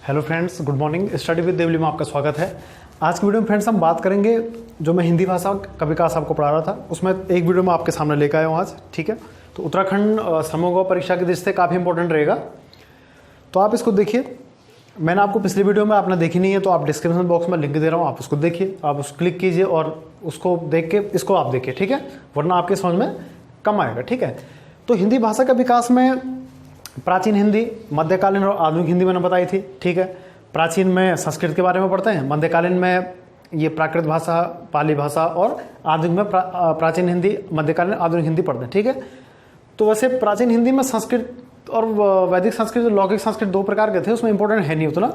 Hello friends, good morning. Study with Devli में आपका स्वागत है। आज की वीडियो में फ्रेंड्स हम बात करेंगे जो मैं हिंदी भाषा का विकास आपको पढ़ा रहा था, उसमें एक वीडियो में आपके सामने लेकर आया हूँ आज। ठीक है, तो उत्तराखंड समूह परीक्षा की दृष्टि से काफ़ी इंपॉर्टेंट रहेगा, तो आप इसको देखिए। मैंने आपको पिछली वीडियो में आपने देखी नहीं है तो आप डिस्क्रिप्शन बॉक्स में लिंक दे रहा हूँ, आप उसको देखिए, आप उसको क्लिक कीजिए और उसको देख के इसको आप देखिए। ठीक है, वरना आपके समझ में कम आएगा। ठीक है, तो हिंदी भाषा का विकास में प्राचीन हिंदी, मध्यकालीन और आधुनिक हिंदी मैंने बताई थी। ठीक है, प्राचीन में संस्कृत के बारे में पढ़ते हैं, मध्यकालीन में ये प्राकृत भाषा, पाली भाषा, और आधुनिक में प्राचीन हिंदी, मध्यकालीन, आधुनिक हिंदी पढ़ते हैं। ठीक है, तो वैसे प्राचीन हिंदी में संस्कृत और वैदिक संस्कृत, लौकिक संस्कृत दो प्रकार के थे, उसमें इंपॉर्टेंट है नहीं उतना।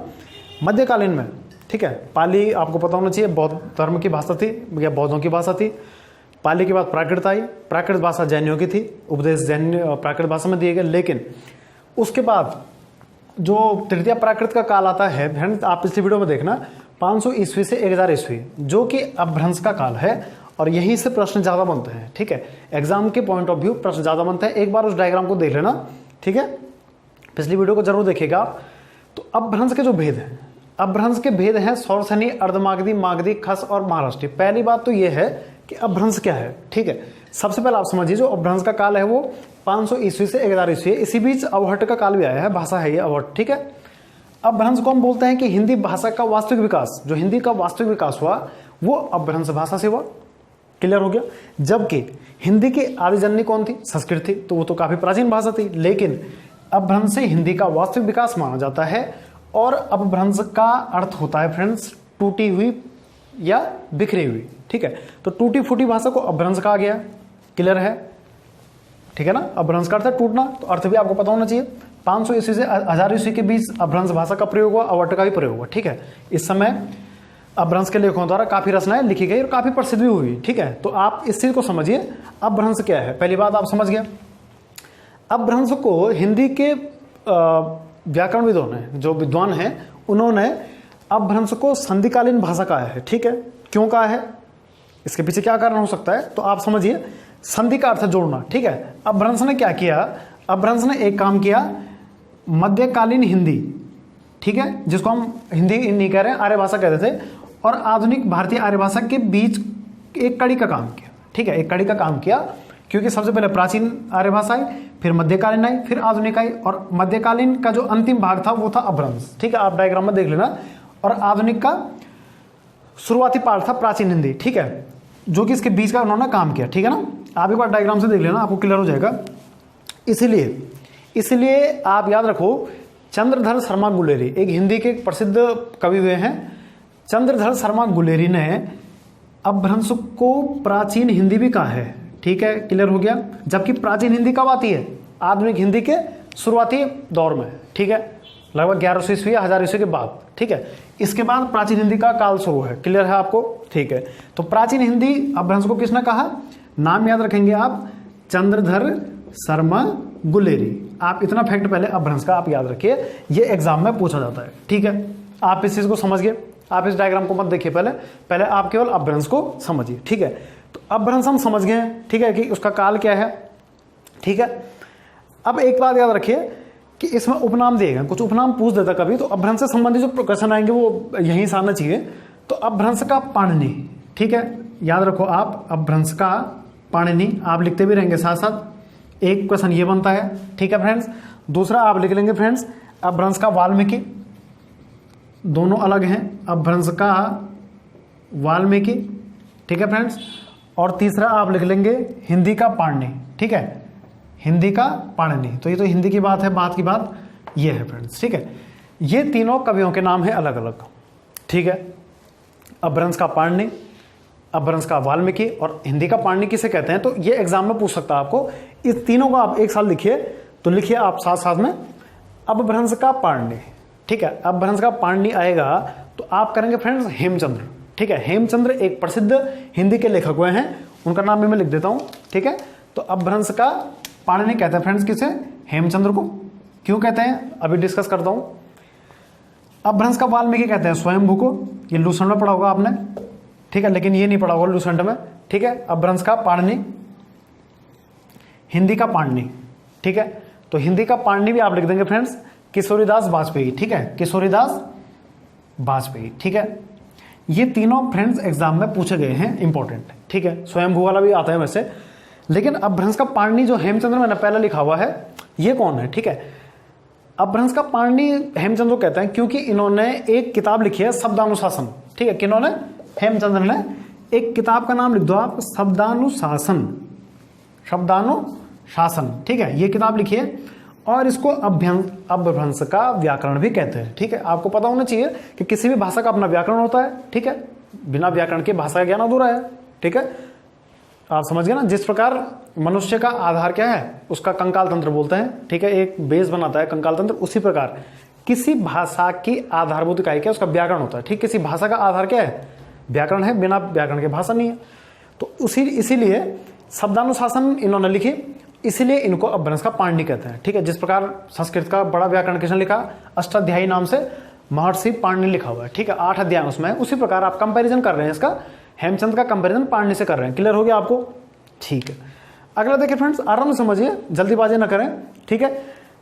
मध्यकालीन में ठीक है, पाली आपको पता होना चाहिए, बौद्ध धर्म की भाषा थी या बौद्धों की भाषा थी। पाली के बाद प्राकृत आई, प्राकृत भाषा जैनियों की थी, उपदेश जैन प्राकृत भाषा में दिए गए। लेकिन उसके बाद जो तृतीय प्राकृत का काल आता है, फ्रेंड्स आप पिछली वीडियो में देखना, 500 ईस्वी से 1000 ईस्वी, जो कि अपभ्रंश का काल है, और यहीं से प्रश्न ज़्यादा बनते हैं। ठीक है, एग्जाम के पॉइंट ऑफ व्यू प्रश्न ज़्यादा बनते हैं। एक बार उस डायग्राम को देख लेना। ठीक है, पिछली वीडियो को जरूर देखिएगा आप। तो अपभ्रंश के जो भेद हैं, अपभ्रंश के भेद हैं सौरसनी, अर्धमागधी, मागधी, खस और महाराष्ट्री। पहली बात तो ये है कि अपभ्रंश क्या है। ठीक है, सबसे पहले आप समझिए जो अपभ्रंश का काल है वो 500 ईस्वी से 1000 ईस्वी है। इसी बीच अवहट्ट का काल भी आया है, भाषा है ये अवहट्ट। ठीक है, अपभ्रंश को हम बोलते हैं कि हिंदी भाषा का वास्तविक विकास, जो हिंदी का वास्तविक विकास हुआ वो अपभ्रंश भाषा से हुआ। क्लियर हो गया। जबकि हिंदी की आदिजननी कौन थी? संस्कृत थी, तो वो तो काफी प्राचीन भाषा थी। लेकिन अपभ्रंश से हिंदी का वास्तविक विकास माना जाता है। और अपभ्रंश का अर्थ होता है फ्रेंड्स टूटी हुई या बिखरी हुई। ठीक है, तो टूटी फूटी भाषा को अपभ्रंश कहा गया। क्लियर है? ठीक है ना, अपभ्रंश का अर्थ है टूटना, तो अर्थ भी आपको पता होना चाहिए। 500 ईस्वी से 1000 ईस्वी के बीच अपभ्रंश भाषा का प्रयोग हुआ, अवहट्ट का भी प्रयोग हुआ। ठीक है, इस समय अपभ्रंश के लेखकों द्वारा काफी रचनाएं लिखी गई और काफी प्रसिद्ध भी हुई। ठीक है, तो आप इस चीज को समझिए, अपभ्रंश क्या है, पहली बात आप समझ गए। अपभ्रंश को हिंदी के व्याकरणविदों ने, जो विद्वान हैं, उन्होंने अपभ्रंश को संधिकालीन भाषा कहा है। ठीक है, क्यों कहा है, इसके पीछे क्या कारण हो सकता है, तो आप समझिए। संधि का अर्थ जोड़ना। ठीक है, अपभ्रंश ने क्या किया, अपभ्रंश ने एक काम किया, मध्यकालीन हिंदी, ठीक है, जिसको हम हिंदी नहीं कह रहे हैं, आर्य भाषा कहते थे, और आधुनिक भारतीय आर्य भाषा के बीच एक कड़ी का काम किया। ठीक है, एक कड़ी का काम किया, क्योंकि सबसे पहले प्राचीन आर्य भाषा आई, फिर मध्यकालीन आई, फिर आधुनिक आई, और मध्यकालीन का जो अंतिम भाग था वो था अपभ्रंश। ठीक है, आप डायग्राम में देख लेना। और आधुनिक का शुरुआती पार्ट था प्राचीन हिंदी। ठीक है, जो कि इसके बीच का उन्होंने काम किया। ठीक है ना, आप एक बार डायग्राम से देख लेना, आपको क्लियर हो जाएगा। इसलिए आप याद रखो, चंद्रधर शर्मा गुलेरी एक हिंदी के प्रसिद्ध कवि हुए हैं। चंद्रधर शर्मा गुलेरी ने अपभ्रंश को प्राचीन हिंदी भी कहा है। ठीक है, क्लियर हो गया। जबकि प्राचीन हिंदी कब आती है? आधुनिक हिंदी के शुरुआती दौर में। ठीक है, लगभग 1100 ईस्वी या 1000 ईस्वी के बाद। ठीक है, इसके बाद प्राचीन हिंदी का काल शुरू है। क्लियर है आपको? ठीक है, तो प्राचीन हिंदी अपभ्रंश को किसने कहा? नाम याद रखेंगे आप, चंद्रधर शर्मा गुलेरी। आप इतना फैक्ट पहले अपभ्रंश का आप याद रखिए, ये एग्जाम में पूछा जाता है। ठीक है, आप इस चीज को समझ गए। आप इस डायग्राम को मत देखिए, पहले आप केवल अपभ्रंश को समझिए। ठीक है, तो अपभ्रंश हम समझ गए। ठीक है, कि उसका काल क्या है। ठीक है, अब एक बात याद रखिए कि इसमें उपनाम दिए गए, कुछ उपनाम पूछ देता कभी, तो अपभ्रंश से संबंधित जो क्वेश्चन आएंगे वो यहीं से आना चाहिए। तो अपभ्रंश का पाणिनि, ठीक है, याद रखो आप, अपभ्रंश का पाणिनि आप लिखते भी रहेंगे साथ साथ। एक क्वेश्चन ये बनता है। ठीक है फ्रेंड्स, दूसरा आप लिख लेंगे फ्रेंड्स अपभ्रंश का वाल्मीकि, दोनों अलग हैं, अपभ्रंश का वाल्मीकि। ठीक है फ्रेंड्स, और तीसरा आप लिख लेंगे हिंदी का पाणिनि। ठीक है, हिंदी का पाणिनि, तो ये तो हिंदी की बात है, बात की बात ये है फ्रेंड्स। ठीक है, ये तीनों कवियों के नाम है अलग अलग। ठीक है, अपभ्रंश का पाणिनि, अपभ्रंश का वाल्मीकि, और हिंदी का पाणिनि किसे कहते हैं, तो ये एग्जाम में पूछ सकता है आपको। इस तीनों को आप एक साल लिखिए, तो लिखिए आप साथ साथ में अपभ्रंश का पाणिनि। ठीक है, अपभ्रंश का पाणिनि आएगा तो आप करेंगे फ्रेंड्स हेमचंद्र। ठीक है, हेमचंद्र एक प्रसिद्ध हिंदी के लेखक हुए हैं, उनका नाम भी मैं लिख देता हूं। ठीक है, तो अपभ्रंश का पाणिनि कहते हैं फ्रेंड्स किसे? हेमचंद्र को। क्यों कहते हैं अभी डिस्कस करता हूं। अपभ्रंश का वाल्मीकि कहते हैं स्वयंभू को, ये लूसेंट में पढ़ा होगा आपने। ठीक है, लेकिन ये नहीं पढ़ा होगा लूसेंट में। ठीक है, अपभ्रंश का पाणिनि, हिंदी का पाणिनि। ठीक है, तो हिंदी का पाणिनि भी आप लिख देंगे फ्रेंड्स किशोरीदास वाजपेयी, ठीक है, किशोरीदास वाजपेयी, ठीक है। ये तीनों फ्रेंड्स एग्जाम में पूछे गए हैं, इंपॉर्टेंट, ठीक है। स्वयंभू वाला भी आता है वैसे, लेकिन अपभ्रंश का पाणिनि जो हेमचंद्र मैंने पहले लिखा हुआ है, ये कौन है, ठीक है। अपभ्रंश का पाणिनि हेमचंद्र को कहते हैं क्योंकि इन्होंने एक किताब लिखी है शब्दानुशासन, ठीक है। किन्होंने? हेमचंद्र ने। एक किताब का नाम लिख दो आप, शब्दानुशासन, शब्दानुशासन, ठीक है, ये किताब लिखी है। और इसको अपभ्रंश का व्याकरण भी कहते हैं, ठीक है। आपको पता होना चाहिए कि किसी भी भाषा का अपना व्याकरण होता है, ठीक है। बिना व्याकरण के भाषा का ज्ञान अधूरा है, ठीक है। आप समझ गए ना। जिस प्रकार मनुष्य का आधार क्या है, उसका कंकाल तंत्र बोलते हैं, ठीक है, एक बेस बनाता है कंकाल तंत्र, उसी प्रकार किसी भाषा की आधारभूत इकाई क्या है, उसका व्याकरण होता है, ठीक। किसी भाषा का आधार क्या है, व्याकरण है, बिना व्याकरण के भाषा नहीं है। तो इसीलिए शब्दानुशासन इन्होंने लिखी, इसीलिए इनको अपभ्रंश का पाणिनि कहते हैं, ठीक है। जिस प्रकार संस्कृत का बड़ा व्याकरण किसने लिखा, अष्टाध्यायी नाम से महर्षि पाणिनि लिखा हुआ है, ठीक है, 8 अध्याय उसमें है। उसी प्रकार आप कंपैरिजन कर रहे हैं, इसका हेमचंद का कंपैरिजन पाणिनि से कर रहे हैं। क्लियर हो गया आपको, ठीक है। अगला देखिए फ्रेंड्स, आराम से समझिए, जल्दीबाजी ना करें, ठीक है।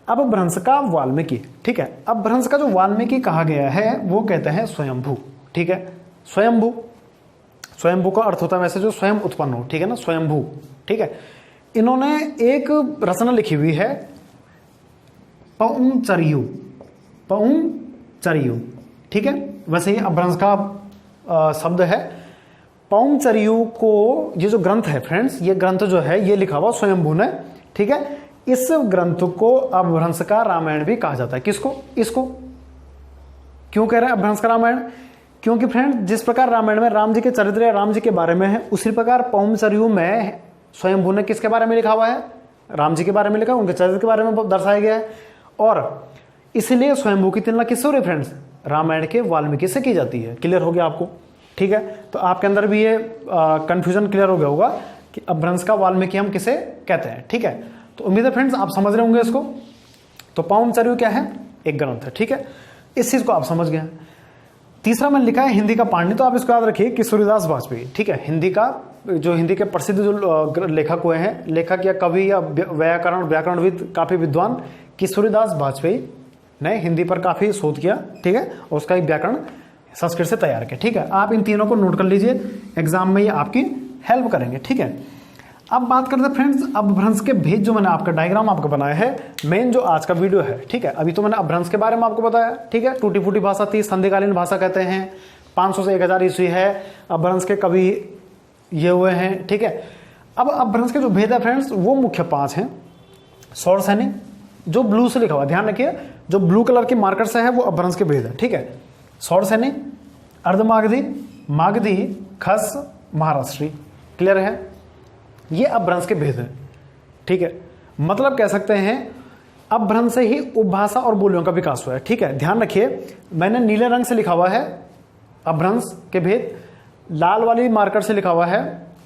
अपभ्रंश का वाल्मीकि, ठीक है। अपभ्रंश का जो वाल्मीकि कहा गया है वो कहते हैं स्वयंभू, ठीक है। स्वयंभू, स्वयंभू का अर्थ होता है वैसे जो स्वयं उत्पन्न हो, ठीक है ना, स्वयंभू, ठीक है। इन्होंने एक रचना लिखी हुई है पौंचर्यु, पौंचर्यु, ठीक है। वैसे ही अपभ्रंश का शब्द है। पौंचर्यु को, ये जो ग्रंथ है फ्रेंड्स, ये ग्रंथ जो है ये लिखा हुआ स्वयंभू ने, ठीक है। इस ग्रंथ को अपभ्रंश का रामायण भी कहा जाता है। किसको? इसको। क्यों कह रहे हैं अपभ्रंश का रामायण? क्योंकि फ्रेंड जिस प्रकार रामायण में राम जी के चरित्र या राम जी के बारे में है, उसी प्रकार पौंचर्यु में स्वयंभू ने किसके बारे में लिखा हुआ है, राम जी के बारे में लिखा, उनके चरित्र के बारे में दर्शाया गया है। और इसलिए स्वयंभू की तुलना किससे हो रही फ्रेंड्स, रामायण के वाल्मीकि से की जाती है। क्लियर हो गया आपको, ठीक है। तो आपके अंदर भी ये कंफ्यूजन क्लियर हो गया होगा कि अपभ्रंश का वाल्मीकि हम किसे कहते हैं, ठीक है। तो उम्मीद है फ्रेंड्स आप समझ रहे होंगे इसको। तो पौंचर्यु क्या है, एक ग्रंथ है, ठीक है। इस चीज को आप समझ गए। तीसरा मैंने लिखा है हिंदी का पाणिनि, तो आप इसको याद रखिए किशोरीदास वाजपेयी, ठीक है। हिंदी का जो हिंदी के प्रसिद्ध जो लेखक हुए हैं, लेखक या कवि या व्याकरणविद, काफी विद्वान किशोरीदास वाजपेयी ने हिंदी पर काफी शोध किया, ठीक है। और उसका एक व्याकरण संस्कृत से तैयार किया, ठीक है। आप इन तीनों को नोट कर लीजिए, एग्जाम में ये आपकी हेल्प करेंगे, ठीक है। अब बात करते हैं फ्रेंड्स अपभ्रंश के भेद, जो मैंने आपका डायग्राम आपको बनाया है, मेन जो आज का वीडियो है, ठीक है। अभी तो मैंने अपभ्रंश के बारे में आपको बताया, ठीक है। टूटी फूटी भाषा थी, संधिकालीन भाषा कहते हैं, 500 से 1000 ईस्वी है, अपभ्रंश के कवि ये हुए हैं, ठीक है। अब अपभ्रंश के जो भेद है फ्रेंड्स वो मुख्य 5 हैं। सौरसैनिक, जो ब्लू से लिखा हुआ, ध्यान रखिए, जो ब्लू कलर के मार्कर से है वो अपभ्रंश के भेद है, ठीक है। सौरसैनिक, अर्धमागधी, मागधी, खस, महाराष्ट्री। क्लियर है, ये अपभ्रंश के भेद हैं, ठीक है। मतलब कह सकते हैं अपभ्रंश से ही उपभाषा और बोलियों का विकास हुआ है, ठीक है। ध्यान रखिए, मैंने नीले रंग से लिखा हुआ है अपभ्रंश के भेद, लाल वाली मार्कर से लिखा हुआ है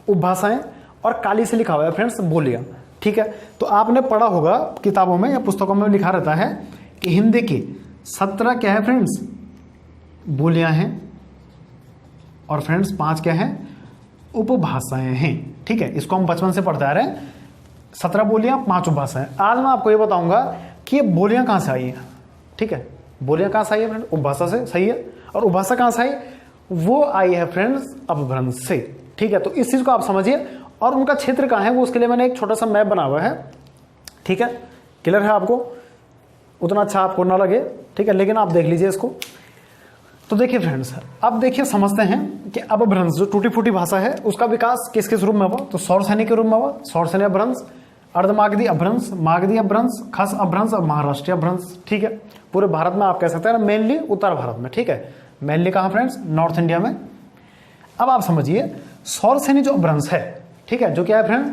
उपभाषाएं, और काली से लिखा हुआ है फ्रेंड्स बोलियां, ठीक है। तो आपने पढ़ा होगा किताबों में या पुस्तकों में लिखा रहता है कि हिंदी की 17 क्या है फ्रेंड्स, बोलियां हैं, और फ्रेंड्स 5 क्या है, उपभाषाएं हैं, ठीक है। इसको हम बचपन से पढ़ते आ रहे हैं, 17 बोलियां, 5 उपभाषाएं। आज मैं आपको ये बताऊंगा कि ये बोलियां कहां से आई हैं, ठीक है। बोलियां कहां से आई है फ्रेंड, उपभाषा से, सही है। और उपभाषा कहां से आई, वो आई है फ्रेंड्स अपभ्रंश से, ठीक है। तो इस चीज को आप समझिए, और उनका क्षेत्र कहां है वो उसके लिए मैंने एक छोटा सा मैप बना हुआ है, ठीक है। क्लियर है आपको, उतना अच्छा आपको ना लगे, ठीक है, लेकिन आप देख लीजिए इसको। तो देखिए फ्रेंड्स, अब देखिए समझते हैं कि अपभ्रंश जो टूटी फूटी भाषा है उसका विकास किस किस रूप में हुआ। तो सौरसैनिक के रूप में हुआ, सौरसैनिक अपभ्रंश, अर्धमागधी अपभ्रंश, मागधी अपभ्रंश, खस अपभ्रंश और महाराष्ट्रीय अपभ्रंश, ठीक है। पूरे भारत में आप कह सकते हैं, मेनली उत्तर भारत में, ठीक है। मेनली कहां फ्रेंड्स, नॉर्थ इंडिया में। अब आप समझिए सौरसैनिक जो अपभ्रंश है, ठीक है, जो क्या है फ्रेंड,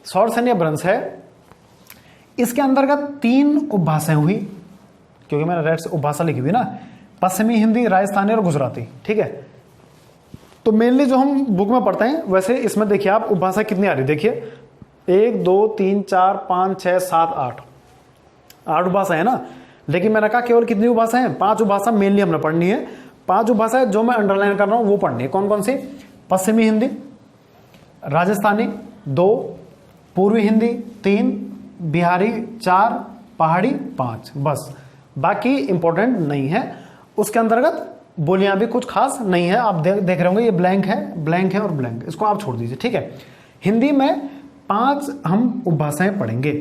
सौरसैनिक अपभ्रंश है, इसके अंतर्गत 3 उपभाषाएं हुई, क्योंकि मैंने रेड से उपभाषा लिखी हुई ना, पश्चिमी हिंदी, राजस्थानी और गुजराती, ठीक है। तो मेनली जो हम बुक में पढ़ते हैं, वैसे इसमें देखिए आप उपभाषा कितनी आ रही, देखिए 1 2 3 4 5 6 7 8 उपभाषा है ना। लेकिन मैंने कहा केवल कितनी उपभाषा है, 5 उपभाषा मेनली हमने पढ़नी है। 5 उपभाषा जो मैं अंडरलाइन कर रहा हूं वो पढ़नी है। कौन कौन सी, पश्चिमी हिंदी, राजस्थानी 2, पूर्वी हिंदी 3, बिहारी 4, पहाड़ी 5, बस बाकी इंपॉर्टेंट नहीं है। उसके अंतर्गत बोलियां भी कुछ खास नहीं है। आप देख रहे होंगे ये ब्लैंक है और ब्लैंक, इसको आप छोड़ दीजिए, ठीक है। हिंदी में 5 हम उपभाषाएं पढ़ेंगे,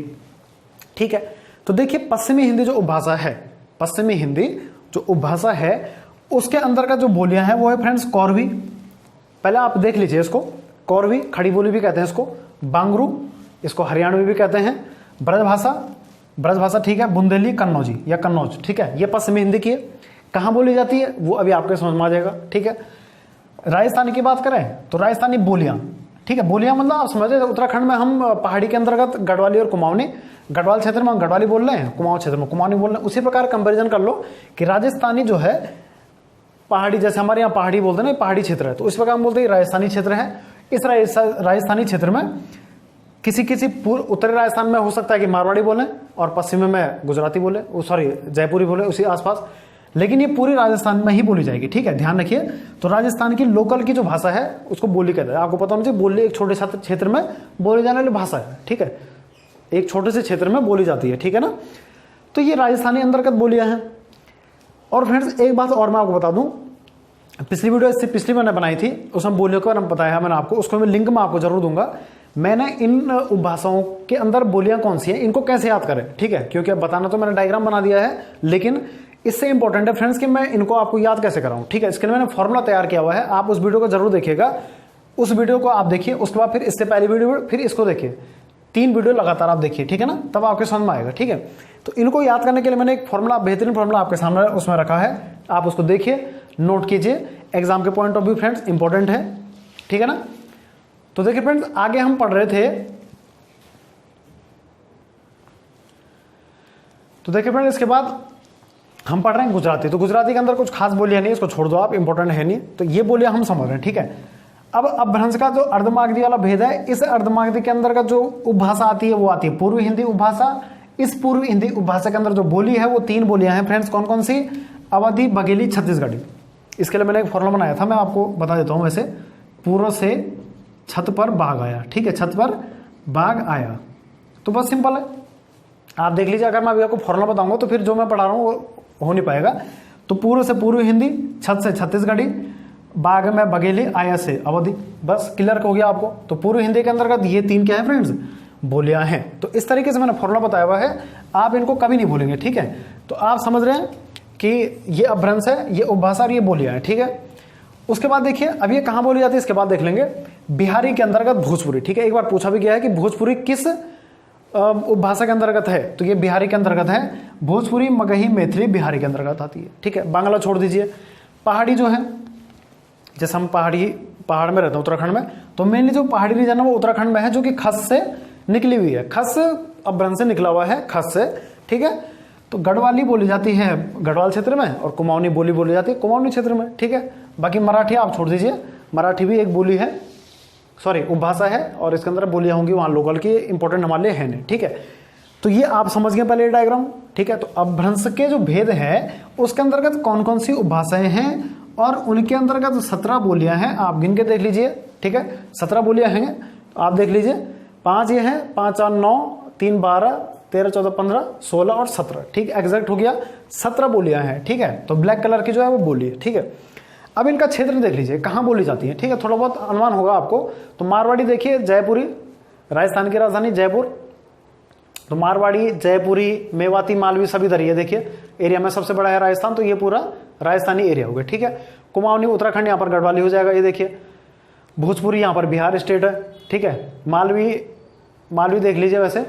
ठीक है। तो देखिए पश्चिमी हिंदी जो उपभाषा है, पश्चिमी हिंदी जो उपभाषा है उसके अंतर्गत जो बोलियां हैं वो है फ्रेंड्स कौरवी। पहले आप देख लीजिए इसको, कौरवी खड़ी बोली भी कहते हैं इसको, बांगरू इसको हरियाणवी भी कहते हैं, ब्रजभाषा ठीक है, बुंदेली, कन्नौजी या कन्नौज, ठीक है। ये पश्चिमी हिंदी की है। कहाँ बोली जाती है वो अभी आपके समझ में आ जाएगा, ठीक है। राजस्थानी की बात करें तो राजस्थानी बोलियां, ठीक है। बोलियां मतलब आप समझ रहे, उत्तराखंड में हम पहाड़ी के अंतर्गत गढ़वाली और कुमाऊनी, गढ़वाल क्षेत्र में हम गढ़वाली बोल रहे हैं, कुमाऊं क्षेत्र में कुमाऊनी बोल रहे हैं। उसी प्रकार कंपेरिजन कर लो कि राजस्थानी जो है पहाड़ी, जैसे हमारे यहाँ पहाड़ी बोलते हैं ना, पहाड़ी क्षेत्र है, तो इस प्रकार हम बोलते हैं राजस्थानी क्षेत्र है। इस राजस्थानी क्षेत्र में किसी उत्तरी राजस्थान में हो सकता है कि मारवाड़ी बोले और पश्चिमी में गुजराती बोले, सॉरी जयपुरी बोले उसी आसपास, लेकिन ये पूरी राजस्थान में ही बोली जाएगी, ठीक है। ध्यान रखिए। तो राजस्थान की लोकल की जो भाषा है उसको बोली कहते हैं। आपको पता होना चाहिए, बोली एक छोटे से क्षेत्र में बोली जाने वाली भाषा है, ठीक है। एक छोटे से क्षेत्र में बोली जाती है, ठीक है ना। तो ये राजस्थानी अंतर्गत बोलियां हैं। और फ्रेंड्स एक बात और मैं आपको बता दूं, पिछली वीडियो इससे पिछली मैंने बनाई थी, उसमें बोलियों का नाम बताया मैंने आपको, उसको मैं लिंक में आपको जरूर दूंगा। मैंने इन उपभाषाओं के अंदर बोलियां कौन सी हैं, इनको कैसे याद करें, ठीक है। क्योंकि बताना तो मैंने डायग्राम बना दिया है, लेकिन इससे इंपॉर्टेंट है फ्रेंड्स कि मैं इनको आपको याद कैसे कराऊं, ठीक है। इसके लिए मैंने फॉर्मूला तैयार किया हुआ है, आप उस वीडियो को जरूर देखिएगा। उस वीडियो को आप देखिए, उसके बाद फिर इससे पहली वीडियो, फिर इसको देखिए, 3 वीडियो लगातार आप देखिए, ठीक है ना, तब आपके समझ में आएगा, ठीक है। तो इनको याद करने के लिए मैंने एक फॉर्मूला, बेहतरीन फॉर्मूला आपके सामने उसमें रखा है, आप उसको देखिए, नोट कीजिए, एग्जाम के point of view friends important है, ठीक है ना। तो देखिए फ्रेंड्स आगे हम पढ़ रहे थे, तो देखिए फ्रेंड्स इसके बाद हम पढ़ रहे हैं गुजराती। तो गुजराती के अंदर कुछ खास बोलियां नहीं, इसको छोड़ दो आप, इंपॉर्टेंट है नहीं। तो ये बोलियां हम समझ रहे हैं, ठीक है। अब अपभ्रंश का जो अर्धमागधी वाला भेद है, इस अर्धमागधी के अंदर का जो उपभाषा आती है वो आती है पूर्वी हिंदी उपभाषा। इस पूर्वी हिंदी उपभाषा के अंदर जो बोली है वो 3 बोलियां हैं फ्रेंड्स, कौन कौन सी, अवधी, बघेली, छत्तीसगढ़ी। इसके लिए मैंने एक फॉर्मूला बनाया था, मैं आपको बता देता हूं। वैसे पूर्व से छत पर बाघ आया, ठीक है, छत पर बाघ आया, तो बस सिंपल है, आप देख लीजिए। अगर मैं अभी आपको फॉर्मूला बताऊंगा तो फिर जो मैं पढ़ा रहा हूं वो हो नहीं पाएगा। तो पूर्व से पूर्वी हिंदी, छत से छत्तीसगढ़ी, बाघ में बघेली, आया से अवधि, बस क्लियर हो गया आपको। तो पूर्व हिंदी के अंतर्गत ये 3 क्या है फ्रेंड्स, बोलियां हैं। तो इस तरीके से मैंने फॉर्मूला बताया हुआ है, आप इनको कभी नहीं भूलेंगे, ठीक है। तो आप समझ रहे हैं कि ये अपभ्रंश है, ये उपभाषा और ये बोलियां हैं, ठीक है। उसके बाद देखिए अब ये कहां बोली जाती है, इसके बाद देख लेंगे। बिहारी के अंतर्गत भोजपुरी, ठीक है। एक बार पूछा भी गया है कि भोजपुरी किस उपभाषा के अंतर्गत है, तो ये बिहारी के अंतर्गत है। भोजपुरी, मगही, मैथिली बिहारी के अंतर्गत आती है, ठीक है। बांग्ला छोड़ दीजिए। पहाड़ी जो है, जैसे हम पहाड़ में रहते हैं उत्तराखंड में, तो मेनली जो पहाड़ी रीजन है वो उत्तराखंड में है, जो कि खस से निकली हुई है, खस अपभ्रंश से निकला हुआ है, खस से, ठीक है। तो गढ़वाली बोली जाती है गढ़वाल क्षेत्र में, और कुमाऊनी बोली जाती है कुमाऊनी क्षेत्र में, ठीक है। बाकी मराठी आप छोड़ दीजिए, मराठी भी एक बोली है, सॉरी उपभाषा है, और इसके अंदर बोलियां होंगी वहां लोकल की, इंपॉर्टेंट हमारे लिए है नहीं, ठीक है। तो ये आप समझ गए पहले डायग्राम, ठीक है। तो अपभ्रंश के जो भेद है उसके अंतर्गत कौन कौन सी उपभाषाएं हैं, और उनके अंतर्गत 17 बोलियां हैं, आप गिन के देख लीजिए, ठीक है। 17 बोलियां हैं, आप देख लीजिए। 5 ये हैं, 5 और 9, 3 12, 13 14 15 16 और 17, ठीक, एग्जैक्ट हो गया, 17 बोलियां हैं, ठीक है। तो ब्लैक कलर की जो है वो बोली है, ठीक है। अब इनका क्षेत्र देख लीजिए कहाँ बोली जाती है, ठीक है, थोड़ा बहुत अनुमान होगा आपको। तो मारवाड़ी देखिए, जयपुरी, राजस्थान की राजधानी जयपुर, तो मारवाड़ी, जयपुरी, मेवाती, मालवी सभी इधर ये देखिए एरिया में सबसे बड़ा है राजस्थान, तो ये पूरा राजस्थानी एरिया हो गया, ठीक है। कुमाऊनी उत्तराखंड, यहाँ पर गढ़वाली हो जाएगा, ये देखिए। भोजपुरी यहाँ पर बिहार स्टेट है, ठीक है। मालवी देख लीजिए, वैसे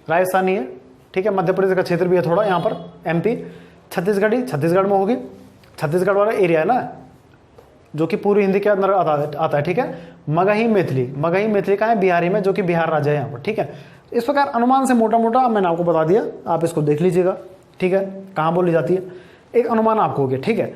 राजस्थानी है, ठीक है। मध्य प्रदेश का क्षेत्र भी है थोड़ा यहाँ पर, एमपी। छत्तीसगढ़ी छत्तीसगढ़ में होगी, छत्तीसगढ़ वाला एरिया है ना, जो कि पूरी हिंदी के अंदर आता है, ठीक है। मगही मैथिली का है बिहारी में, जो कि बिहार राज्य है यहाँ पर, ठीक है। इस प्रकार अनुमान से मोटा मोटा मैंने आपको बता दिया, आप इसको देख लीजिएगा, ठीक है, कहाँ बोली जाती है, एक अनुमान आपको हो गया, ठीक है।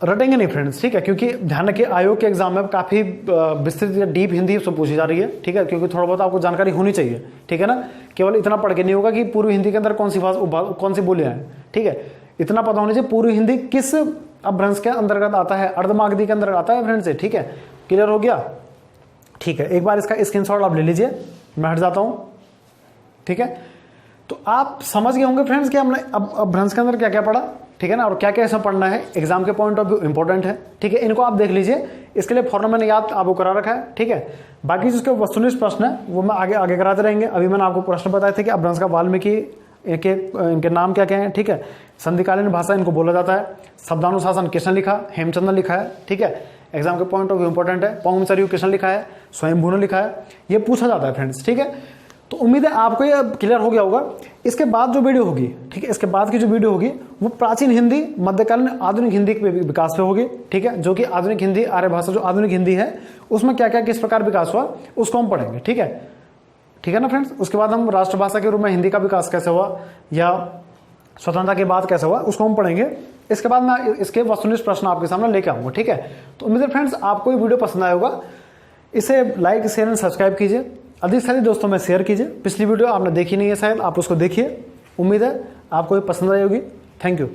रटेंगे नहीं फ्रेंड्स, ठीक है, क्योंकि ध्यान रखिए आयोग के एग्जाम में काफी विस्तृत या डीप हिंदी उसको पूछी जा रही है, ठीक है, क्योंकि थोड़ा बहुत आपको जानकारी होनी चाहिए, ठीक है ना। केवल इतना पढ़ के नहीं होगा कि पूर्वी हिंदी के अंदर कौन सी बोलियां हैं, ठीक है, इतना पता होना चाहिए पूर्वी हिंदी किस अपभ्रंश के अंतर्गत आता है, अर्धमागधी के अंदर आता है फ्रेंड्स, ठीक है। क्लियर हो गया, ठीक है। एक बार इसका स्क्रीनशॉट आप ले लीजिए, मैं हट जाता हूं, ठीक है। तो आप समझ गए होंगे फ्रेंड्स कि हमने अब अपभ्रंश के अंदर क्या क्या पढ़ा, ठीक है ना, और क्या क्या इसमें पढ़ना है, एग्जाम के पॉइंट ऑफ व्यू इंपॉर्टेंट है, ठीक है। इनको आप देख लीजिए, इसके लिए फॉर्मूला मैंने याद आपको करा रखा है, ठीक है। बाकी जिसके वस्तुनिष्ठ प्रश्न है वो मैं आगे आगे कराते रहेंगे। अभी मैंने आपको प्रश्न बताए थे कि अपभ्रंश का वाल्मीकि इनके नाम क्या क्या हैं, ठीक है। संधिकालीन भाषा इनको बोला जाता है। शब्दानुशासन किसने लिखा, हेमचंद ने लिखा है, ठीक है। एग्जाम के पॉइंट ऑफ व्यू इंपॉर्टेंट है। पौंग सरयू किसने लिखा है, स्वयंभू ने लिखा है, ये पूछा जाता है फ्रेंड्स, ठीक है। तो उम्मीद है आपको ये क्लियर हो गया होगा। इसके बाद जो वीडियो होगी, ठीक है, इसके बाद की जो वीडियो होगी वो प्राचीन हिंदी मध्यकालीन आधुनिक हिंदी के विकास पे होगी, ठीक है। जो कि आधुनिक हिंदी आर्य भाषा जो आधुनिक हिंदी है उसमें क्या क्या किस प्रकार विकास हुआ उसको हम पढ़ेंगे, ठीक है, ठीक है ना फ्रेंड्स। उसके बाद हम राष्ट्रभाषा के रूप में हिंदी का विकास कैसे हुआ या स्वतंत्रता के बाद कैसे हुआ उसको हम पढ़ेंगे। इसके बाद मैं इसके वस्तुनिष्ठ प्रश्न आपके सामने लेके आऊंगा, ठीक है। तो उम्मीद है फ्रेंड्स आपको ये वीडियो पसंद आया होगा। इसे लाइक शेयर एंड सब्सक्राइब कीजिए, अधिक से अधिक दोस्तों में शेयर कीजिए। पिछली वीडियो आपने देखी नहीं है शायद, आप उसको देखिए। उम्मीद है आपको ये पसंद आई होगी। Thank you.